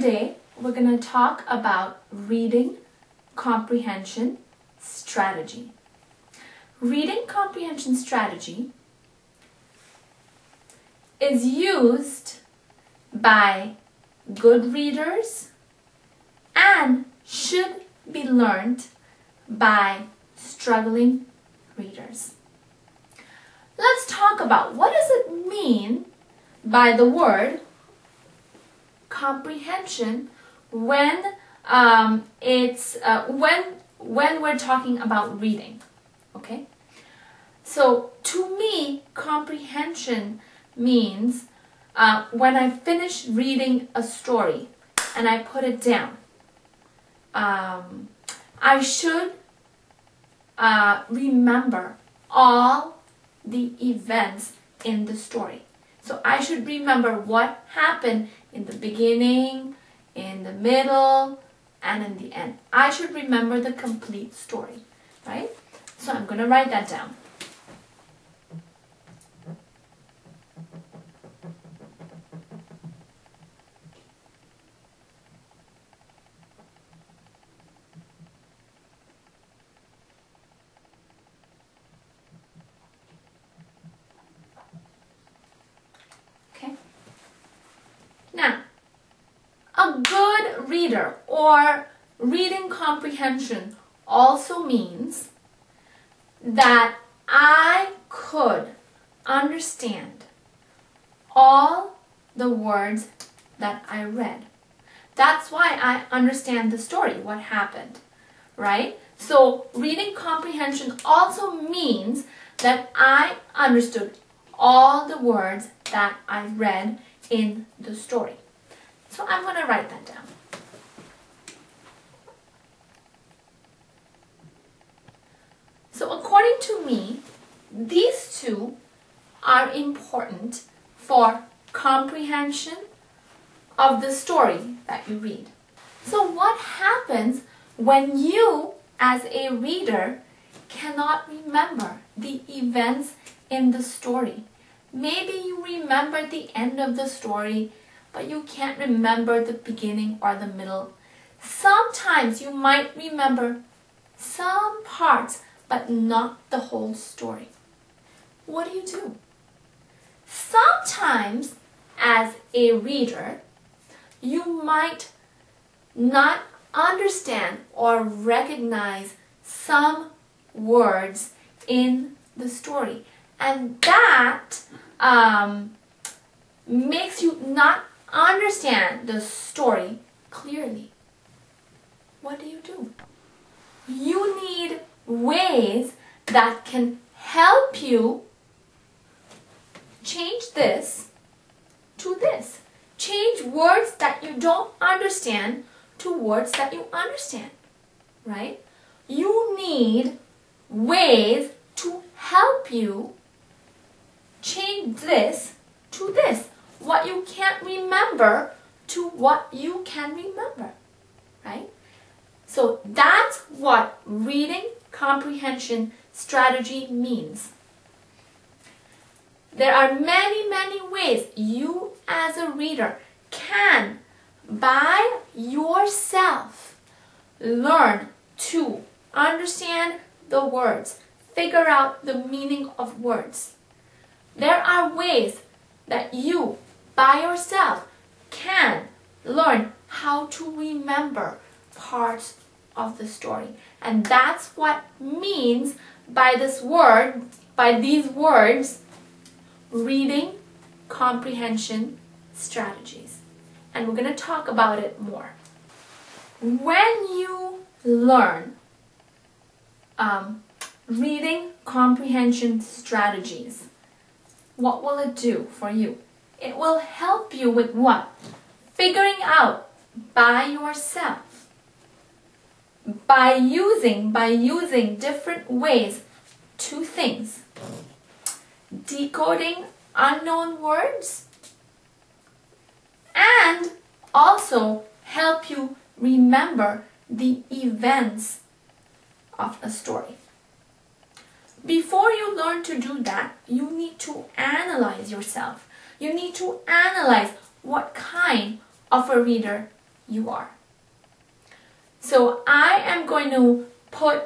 Today we're going to talk about reading comprehension strategy. Reading comprehension strategy is used by good readers and should be learned by struggling readers. Let's talk about what does it mean by the word comprehension when we're talking about reading. Okay? So to me, comprehension means when I finish reading a story and I put it down, I should remember all the events in the story. So I should remember what happened in the beginning, in the middle, and in the end. I should remember the complete story, right? So I'm going to write that down. Now, a good reader or reading comprehension also means that I could understand all the words that I read. That's why I understand the story, what happened, right? So reading comprehension also means that I understood all the words that I read in the story. So I'm going to write that down. So according to me, these two are important for comprehension of the story that you read. So what happens when you, as a reader, cannot remember the events in the story? Maybe you remember the end of the story, but you can't remember the beginning or the middle. Sometimes you might remember some parts, but not the whole story. What do you do? Sometimes, as a reader, you might not understand or recognize some words in the story. And that makes you not understand the story clearly. What do? You need ways that can help you change this to this. Change words that you don't understand to words that you understand, right? You need ways to help you change this to this. What you can't remember to what you can remember, right? So that's what reading comprehension strategy means. There are many ways you as a reader can, by yourself, learn to understand the words, figure out the meaning of words. There are ways that you, by yourself, can learn how to remember parts of the story. And that's what means by this word, by these words, reading comprehension strategies. And we're going to talk about it more. When you learn reading comprehension strategies, what will it do for you? It will help you with what? Figuring out by yourself. By using different ways, two things. Decoding unknown words and also help you remember the events of a story. Before you learn to do that, you need to analyze yourself. You need to analyze what kind of a reader you are. So I am going to put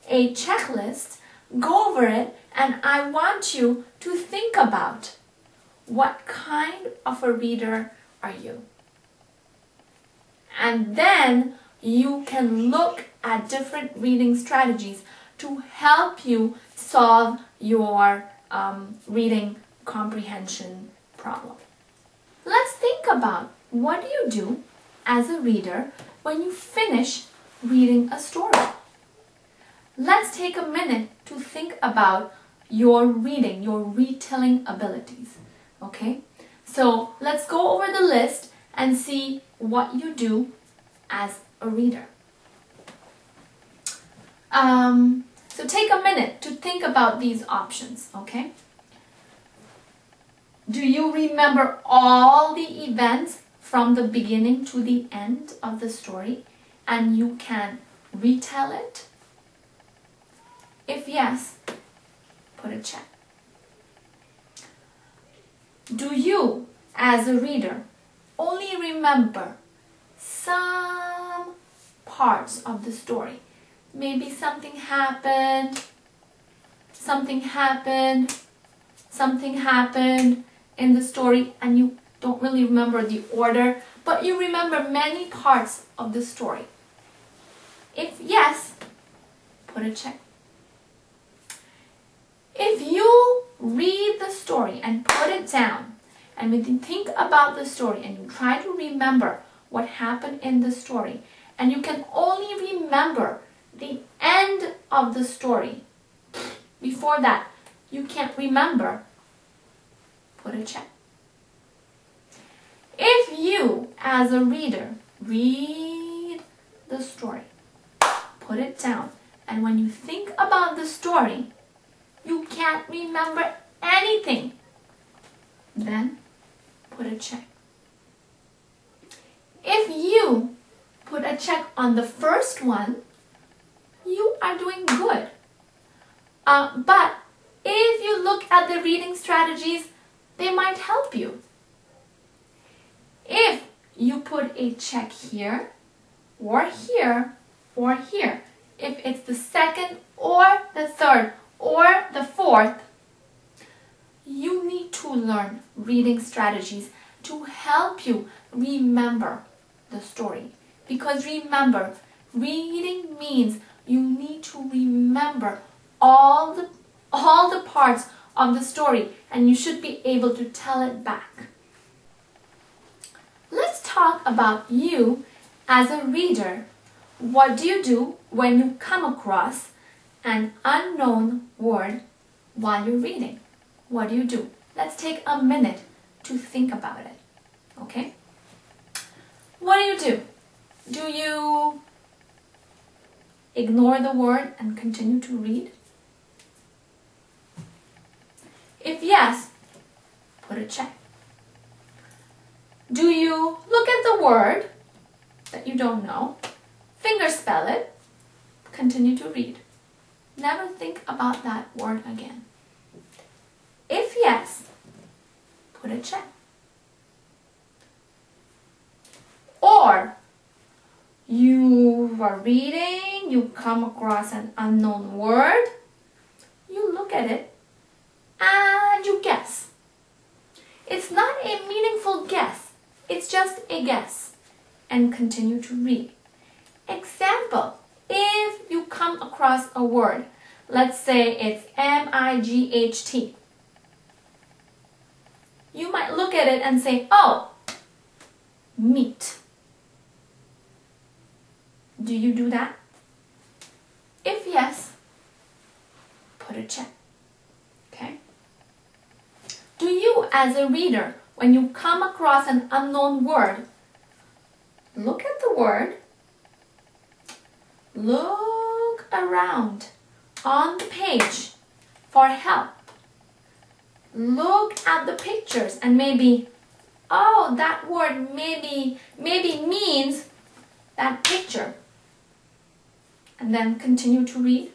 a checklist, go over it, and I want you to think about what kind of a reader are you? And then you can look at different reading strategies to help you solve your reading comprehension problem. Let's think about what do you do as a reader when you finish reading a story. Let's take a minute to think about your reading, your retelling abilities. Okay? So let's go over the list and see what you do as a reader. So take a minute to think about these options, okay? Do you remember all the events from the beginning to the end of the story and you can retell it? If yes, put a check. Do you, as a reader, only remember some parts of the story? Maybe something happened in the story and you don't really remember the order, but you remember many parts of the story. If yes, put a check. If you read the story and put it down, and when you think about the story and you try to remember what happened in the story, and you can only remember the end of the story, before that you can't remember, put a check. If you, as a reader, read the story, put it down, and when you think about the story, you can't remember anything, then put a check. If you put a check on the first one, you are doing good. But if you look at the reading strategies, they might help you. If you put a check here, or here, or here, if it's the second or the third or the fourth, you need to learn reading strategies to help you remember the story. Because remember, reading means you need to remember all the parts of the story and you should be able to tell it back. Let's talk about you as a reader. What do you do when you come across an unknown word while you're reading? What do you do? Let's take a minute to think about it. Okay? What do? Do you ignore the word and continue to read? If yes, put a check. Do you look at the word that you don't know, fingerspell it, continue to read? Never think about that word again. If yes, put a check. Or you are reading, you come across an unknown word, you look at it and you guess. It's not a meaningful guess, it's just a guess, and continue to read. Example, if you come across a word, let's say it's M-I-G-H-T. You might look at it and say, oh, meat. Do you do that? If yes, put a check. Okay? Do you, as a reader, when you come across an unknown word, look at the word, look around on the page for help. Look at the pictures and maybe, oh, that word maybe means that picture. And then continue to read.